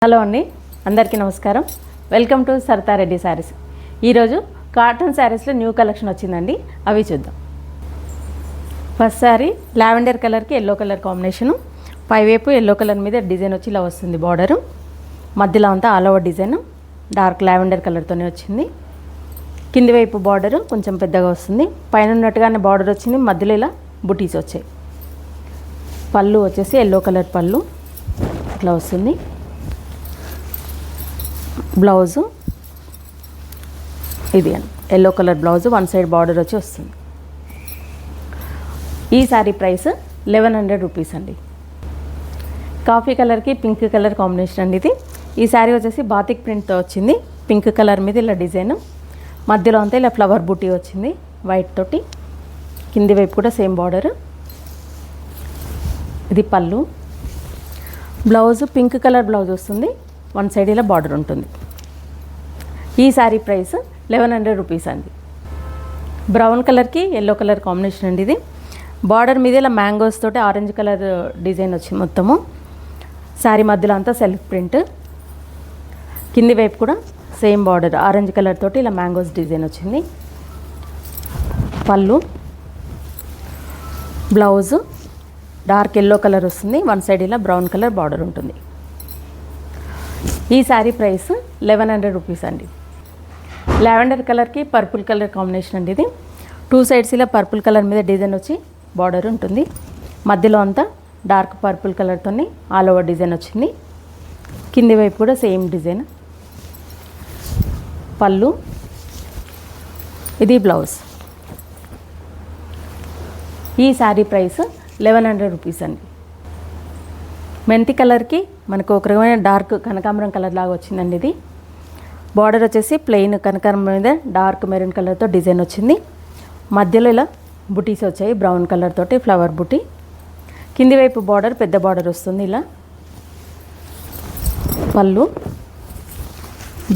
Hello అండి, అందరికీ నమస్కారం. Welcome to Saritha Reddy saris. ఈరోజు కాటన్ శారీస్లో న్యూ కలెక్షన్ వచ్చిందండి, అవి చూద్దాం. ఫస్ట్ శారీ లావెండర్ కలర్కి ఎల్లో కలర్ కాంబినేషను. పైవైపు ఎల్లో కలర్ మీద డిజైన్ వచ్చి ఇలా వస్తుంది. బార్డరు మధ్యలో అంతా all over design dark lavender కలర్తోనే వచ్చింది. కింది వైపు బార్డరు కొంచెం పెద్దగా వస్తుంది. పైన ఉన్నట్టుగానే బార్డర్ వచ్చింది, మధ్యలో ఇలా బుటీస్ వచ్చాయి. పళ్ళు వచ్చేసి ఎల్లో కలర్ పళ్ళు ఇట్లా వస్తుంది. బ్లౌజు ఇది yellow colour blouse, one side border వచ్చి వస్తుంది. ఈ శారీ ప్రైస్ 1100 రూపీస్ అండి. కాఫీ కలర్కి పింక్ కలర్ కాంబినేషన్ అండి ఇది. ఈ శారీ వచ్చేసి బాతిక్ ప్రింట్తో వచ్చింది. పింక్ కలర్ మీద ఇలా డిజైన్, మధ్యలో అంతా ఇలా ఫ్లవర్ బూటీ వచ్చింది వైట్ తోటి. కింది వైపు కూడా సేమ్ బార్డర్. ఇది పళ్ళు. బ్లౌజ్ పింక్ కలర్ బ్లౌజ్ వస్తుంది, వన్ సైడ్ ఇలా బార్డర్ ఉంటుంది. ఈ శారీ ప్రైస్ 1100 రూపీస్ అండి. బ్రౌన్ కలర్కి ఎల్లో కలర్ కాంబినేషన్ అండి ఇది. బార్డర్ మీద ఇలా మ్యాంగోస్ తోటి ఆరెంజ్ కలర్ డిజైన్ వచ్చింది మొత్తము. శారీ మధ్యలో అంతా సెల్ఫ్ ప్రింట్. కింది వైపు కూడా సేమ్ బార్డర్ ఆరెంజ్ కలర్ తోటి ఇలా మ్యాంగోస్ డిజైన్ వచ్చింది. పళ్ళు. బ్లౌజు డార్క్ ఎల్లో కలర్ వస్తుంది, వన్ సైడ్ ఇలా బ్రౌన్ కలర్ బార్డర్ ఉంటుంది. ఈ శారీ ప్రైస్ 1100 రూపీస్ అండి. లావెండర్ కలర్కి పర్పుల్ కలర్ కాంబినేషన్ అండి ఇది. టూ సైడ్స్ ఇలా పర్పుల్ కలర్ మీద డిజైన్ వచ్చి బార్డర్ ఉంటుంది. మధ్యలో అంతా డార్క్ పర్పుల్ కలర్తో ఆల్ ఓవర్ డిజైన్ వచ్చింది. కింది వైపు కూడా సేమ్ డిజైన్. పళ్ళు. ఇది బ్లౌజ్. ఈ శారీ ప్రైస్ 1100 రూపీస్ అండి. మెంతి కలర్కి మనకు ఒక రకమైన డార్క్ కనకాంబరం కలర్ లాగా వచ్చిందండి ఇది. బార్డర్ వచ్చేసి ప్లెయిన్ కనకాంబరం మీద డార్క్ మెరూన్ కలర్తో డిజైన్ వచ్చింది. మధ్యలో ఇలా బుటీస్ వచ్చాయి బ్రౌన్ కలర్ తోటి ఫ్లవర్ బుటీ. కింది వైపు బార్డర్ పెద్ద బార్డర్ వస్తుంది ఇలా. పళ్ళు.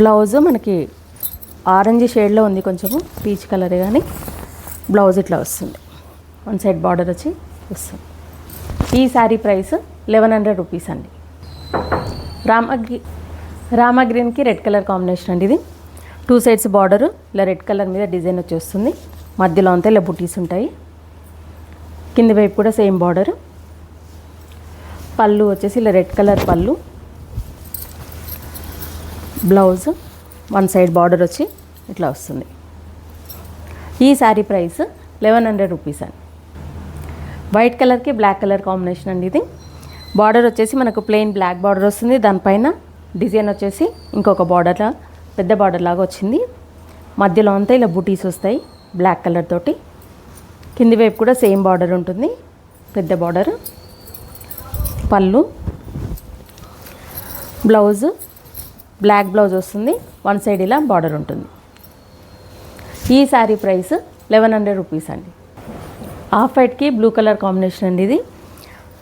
బ్లౌజ్ మనకి ఆరెంజ్ షేడ్లో ఉంది, కొంచెము పీచ్ కలరే కానీ బ్లౌజ్ ఇట్లా వస్తుంది, వన్ సైడ్ బార్డర్ వచ్చి వస్తుంది. ఈ శారీ ప్రైస్ 1100 రూపీస్ అండి. రామా గ్రీన్కి రెడ్ కలర్ కాంబినేషన్ అండి ఇది. టూ సైడ్స్ బార్డరు ఇలా రెడ్ కలర్ మీద డిజైన్ వచ్చి వస్తుంది. మధ్యలో అంతా ఇలా బుటీస్ ఉంటాయి. కింది వైపు కూడా సేమ్ బార్డరు. పళ్ళు వచ్చేసి ఇలా రెడ్ కలర్ పళ్ళు. బ్లౌజ్ వన్ సైడ్ బార్డర్ వచ్చి ఇట్లా వస్తుంది. ఈ శారీ ప్రైస్ 1100 రూపీస్ అండి. వైట్ కలర్కి బ్లాక్ కలర్ కాంబినేషన్ అండి ఇది. బార్డర్ వచ్చేసి మనకు ప్లెయిన్ బ్లాక్ బార్డర్ వస్తుంది, దానిపైన డిజైన్ వచ్చేసి ఇంకొక బార్డర్ పెద్ద బార్డర్ లాగా వచ్చింది. మధ్యలో అంతా ఇలా బూటీస్ వస్తాయి బ్లాక్ కలర్ తోటి. కింది వైపు కూడా సేమ్ బార్డర్ ఉంటుంది, పెద్ద బార్డర్. పళ్ళు. బ్లౌజ్ బ్లాక్ బ్లౌజ్ వస్తుంది, వన్ సైడ్ ఇలా బార్డర్ ఉంటుంది. ఈ శారీ ప్రైస్ 1100 రూపీస్ అండి. ఆఫ్ వైట్కి బ్లూ కలర్ కాంబినేషన్ అండి ఇది.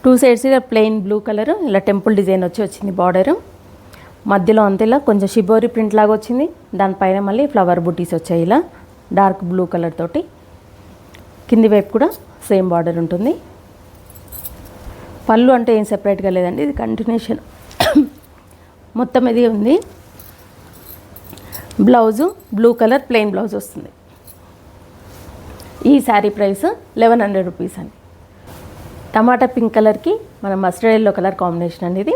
టూ సైడ్స్ ఇలా ప్లెయిన్ బ్లూ కలర్ ఇలా టెంపుల్ డిజైన్ వచ్చి వచ్చింది బార్డరు. మధ్యలో అంతా ఇలా కొంచెం షిబోరి ప్రింట్ లాగా వచ్చింది, దానిపైన మళ్ళీ ఫ్లవర్ బుటీస్ వచ్చాయి ఇలా డార్క్ బ్లూ కలర్ తోటి. కింది వైపు కూడా సేమ్ బార్డర్ ఉంటుంది. పళ్ళు అంటే ఏం సెపరేట్గా లేదండి, ఇది కంటిన్యూషన్ మొత్తం ఇది ఉంది. Blouse blue colour plain blouse వస్తుంది. ఈ శారీ ప్రైస్ 1100 రూపీస్ అండి. టమాటా పింక్ కలర్కి మన మస్టర్డ్ ఎల్లో కలర్ కాంబినేషన్ అండి ఇది.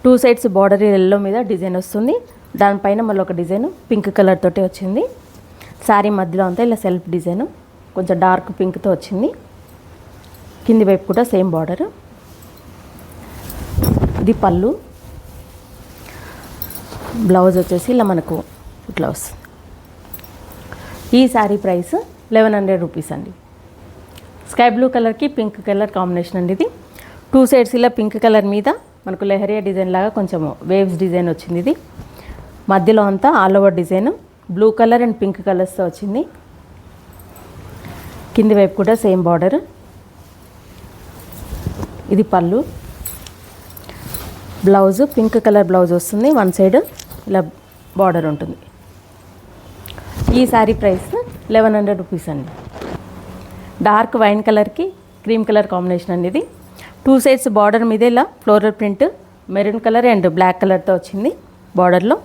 టూ సైడ్స్ బార్డర్ ఎల్లో మీద డిజైన్ వస్తుంది, దానిపైన మళ్ళీ ఒక డిజైన్ పింక్ కలర్ తోటి వచ్చింది. శారీ మధ్యలో అంతా ఇలా సెల్ఫ్ డిజైన్ కొంచెం డార్క్ పింక్తో వచ్చింది. కింది వైపు కూడా సేమ్ బార్డర్. ఇది పళ్ళు. బ్లౌజ్ వచ్చేసి ఇలా మనకు ఇట్లా వస్తుంది. ఈ శారీ ప్రైస్ 1100 రూపీస్ అండి. స్కై బ్లూ కలర్కి పింక్ కలర్ కాంబినేషన్ అండి ఇది. టూ సైడ్స్ ఇలా పింక్ కలర్ మీద మనకు లెహరియా డిజైన్ లాగా కొంచెం వేవ్స్ డిజైన్ వచ్చింది ఇది. మధ్యలో అంతా all over design blue colour and pink కలర్స్తో వచ్చింది. కింది వైపు కూడా సేమ్ బార్డర్. ఇది పళ్ళు. బ్లౌజ్ పింక్ కలర్ బ్లౌజ్ వస్తుంది, వన్ సైడ్ ఇలా బార్డర్ ఉంటుంది. ఈ శారీ ప్రైస్ 1100 రూపీస్ అండి. డార్క్ వైన్ కలర్కి క్రీమ్ కలర్ కాంబినేషన్ అండి ఇది. టూ సైడ్స్ బార్డర్ మీద ఇలా floral print maroon colour and black కలర్తో వచ్చింది బార్డర్లో.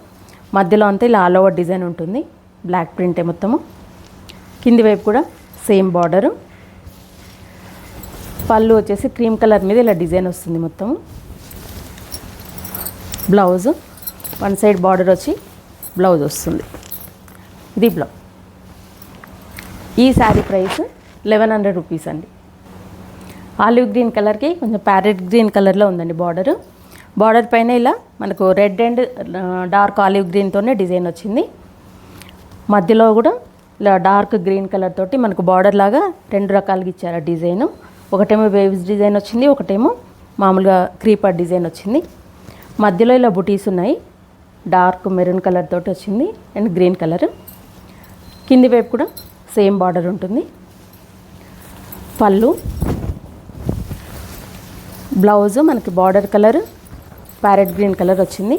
మధ్యలో అంతా ఇలా ఆల్ ఓవర్ డిజైన్ ఉంటుంది, బ్లాక్ ప్రింటే మొత్తము. కింది వైపు కూడా సేమ్ బార్డరు. పళ్ళు వచ్చేసి క్రీమ్ కలర్ మీద ఇలా డిజైన్ వస్తుంది మొత్తము. బ్లౌజ్ వన్ సైడ్ బార్డర్ వచ్చి బ్లౌజ్ వస్తుంది. ఇది బ్లౌజ్. ఈ శారీ ప్రైస్ 1100 రూపీస్ అండి. ఆలివ్ గ్రీన్ కలర్కి కొంచెం ప్యారెట్ గ్రీన్ కలర్లో ఉందండి బార్డరు. బార్డర్ పైన ఇలా మనకు రెడ్ అండ్ డార్క్ ఆలివ్ గ్రీన్తోనే డిజైన్ వచ్చింది. మధ్యలో కూడా ఇలా డార్క్ గ్రీన్ కలర్ తోటి మనకు బార్డర్ లాగా 2 రకాలుగా ఇచ్చారు డిజైన్. ఒకటేమో వేవ్స్ డిజైన్ వచ్చింది, ఒకటేమో మామూలుగా క్రీపర్ డిజైన్ వచ్చింది. మధ్యలో ఇలా బుటీస్ ఉన్నాయి, డార్క్ మెరూన్ కలర్ తోటి వచ్చింది అండ్ గ్రీన్ కలర్. కింది వైపు కూడా సేమ్ బార్డర్ ఉంటుంది. పళ్ళు, బ్లౌజ్ మనకి border colour parrot green colour వచ్చింది,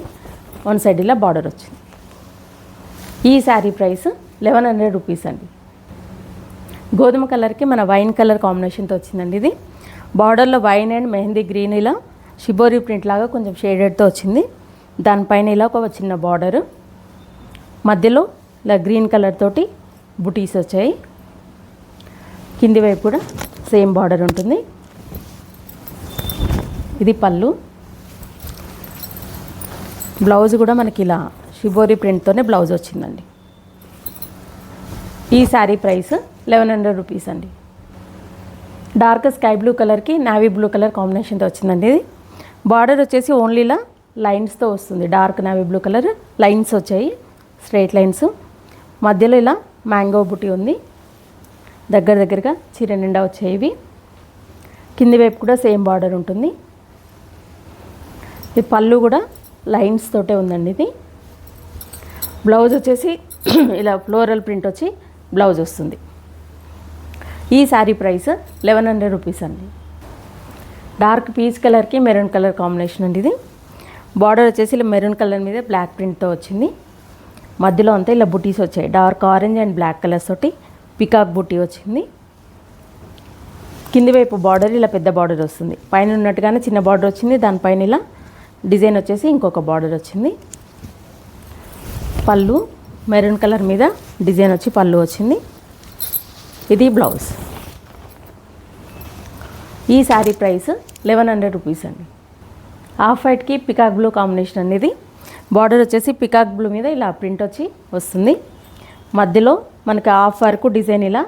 వన్ సైడ్ ఇలా బార్డర్ వచ్చింది. ఈ శారీ ప్రైస్ 1100 రూపీస్ అండి. గోధుమ కలర్కి మన వైన్ కలర్ కాంబినేషన్తో వచ్చిందండి. ఇది బార్డర్లో వైన్ అండ్ మెహందీ గ్రీన్ ఇలా షిబోరి ప్రింట్ లాగా కొంచెం షేడెడ్తో వచ్చింది. దానిపైన ఇలా ఒక చిన్న బార్డరు, మధ్యలో ఇలా గ్రీన్ కలర్ తోటి బుటీస్ వచ్చాయి. కింది వైపు కూడా సేమ్ బార్డర్ ఉంటుంది. ఇది పళ్ళు. బ్లౌజ్ కూడా మనకి ఇలా షిబోరి ప్రింట్తోనే బ్లౌజ్ వచ్చిందండి. ఈ శారీ ప్రైస్ 1100 రూపీస్ అండి. డార్క్ స్కై బ్లూ కలర్కి నావీ బ్లూ కలర్ కాంబినేషన్తో వచ్చిందండి. ఇది బార్డర్ వచ్చేసి ఓన్లీలా లైన్స్తో వస్తుంది. Dark navy blue colour lines వచ్చాయి, స్ట్రైట్ లైన్స్. మధ్యలో ఇలా మ్యాంగో బుటీ ఉంది, దగ్గరగా చీర నిండా వచ్చాయి ఇవి. కింది వైపు కూడా సేమ్ బార్డర్ ఉంటుంది. ఈ పళ్ళు కూడా లైన్స్ తోటే ఉందండి. ఇది బ్లౌజ్ వచ్చేసి ఇలా ఫ్లోరల్ ప్రింట్ వచ్చి బ్లౌజ్ వస్తుంది. ఈ శారీ ప్రైస్ 1100 రూపీస్ అండి. డార్క్ పీచ్ కలర్కి మెరూన్ కలర్ కాంబినేషన్ అండి. ఇది బార్డర్ వచ్చేసి ఇలా మెరూన్ కలర్ మీద బ్లాక్ ప్రింట్తో వచ్చింది. మధ్యలో అంతా ఇలా బుటీస్ వచ్చాయి, dark orange and black colours తోటి పికాక్ బుటీ వచ్చింది. కింది వైపు బార్డర్ ఇలా పెద్ద బార్డర్ వస్తుంది, పైన ఉన్నట్టుగానే చిన్న బార్డర్ వచ్చింది. దానిపైన ఇలా డిజైన్ వచ్చేసి ఇంకొక బార్డర్ వచ్చింది. పళ్ళు మెరూన్ కలర్ మీద డిజైన్ వచ్చి పళ్ళు వచ్చింది. ఇది బ్లౌజ్. ఈ శారీ ప్రైస్ 1100 రూపీస్ అండి. ఆఫ్ వైట్కి పికాక్ బ్లూ కాంబినేషన్ అనేది. బార్డర్ వచ్చేసి పికాక్ బ్లూ మీద ఇలా ప్రింట్ వచ్చి వస్తుంది. మధ్యలో మనకి హాఫ్ వరకు డిజైన్ ఇలా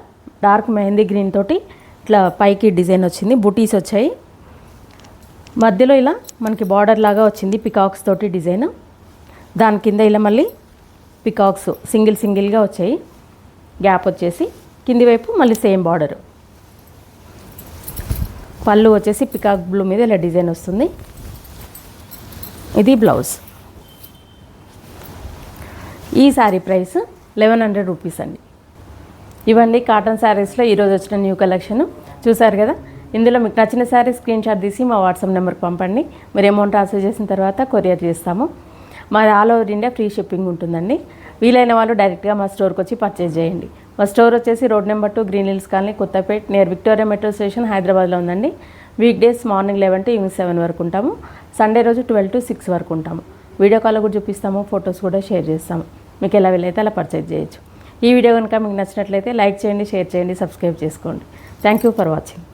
డార్క్ మెహందీ గ్రీన్ తోటి ఇట్లా పైకి డిజైన్ వచ్చింది, బుటీస్ వచ్చాయి. మధ్యలో ఇలా మనకి బార్డర్ లాగా వచ్చింది పికాక్స్ తోటి డిజైన్. దాని కింద ఇలా మళ్ళీ పికాక్స్ సింగిల్గా వచ్చాయి, గ్యాప్ వచ్చేసి. కింది వైపు మళ్ళీ సేమ్ బార్డర్. పళ్ళు వచ్చేసి పికాక్ బ్లూ మీద ఇలా డిజైన్ వస్తుంది. ఇది బ్లౌజ్. ఈ శారీ ప్రైస్ 1100 రూపీస్ అండి. ఇవన్నీ కాటన్ శారీస్లో ఈరోజు వచ్చిన న్యూ కలెక్షన్ చూసారు కదా. ఇందులో మీకు నచ్చిన శారీ స్క్రీన్ షాట్ తీసి మా వాట్సాప్ నెంబర్కి పంపండి. మీరు అమౌంట్ ట్రాన్స్ఫర్ చేసిన తర్వాత కొరియర్ చేస్తాము. మాది all over India free shipping ఉంటుందండి. వీలైన వాళ్ళు డైరెక్ట్గా మా స్టోర్కి వచ్చి పర్చేజ్ చేయండి. మా స్టోర్ వచ్చేసి road number 2 green hills colony, Kothapet, near Victoria metro station, హైదరాబాద్లో ఉందండి. Week days morning 11 to evening 7 వరకు ఉంటాము. సండే రోజు 12 to 6 వరకు ఉంటాము. వీడియో కాల్లో కూడా చూపిస్తాము, ఫొటోస్ కూడా షేర్ చేస్తాము. మీకు ఎలా వీలైతే అలా పర్చేజ్ చేయొచ్చు. ఈ వీడియో కనుక మీకు నచ్చినట్లయితే లైక్ చేయండి, షేర్ చేయండి, సబ్స్క్రైబ్ చేసుకోండి. Thank you for watching.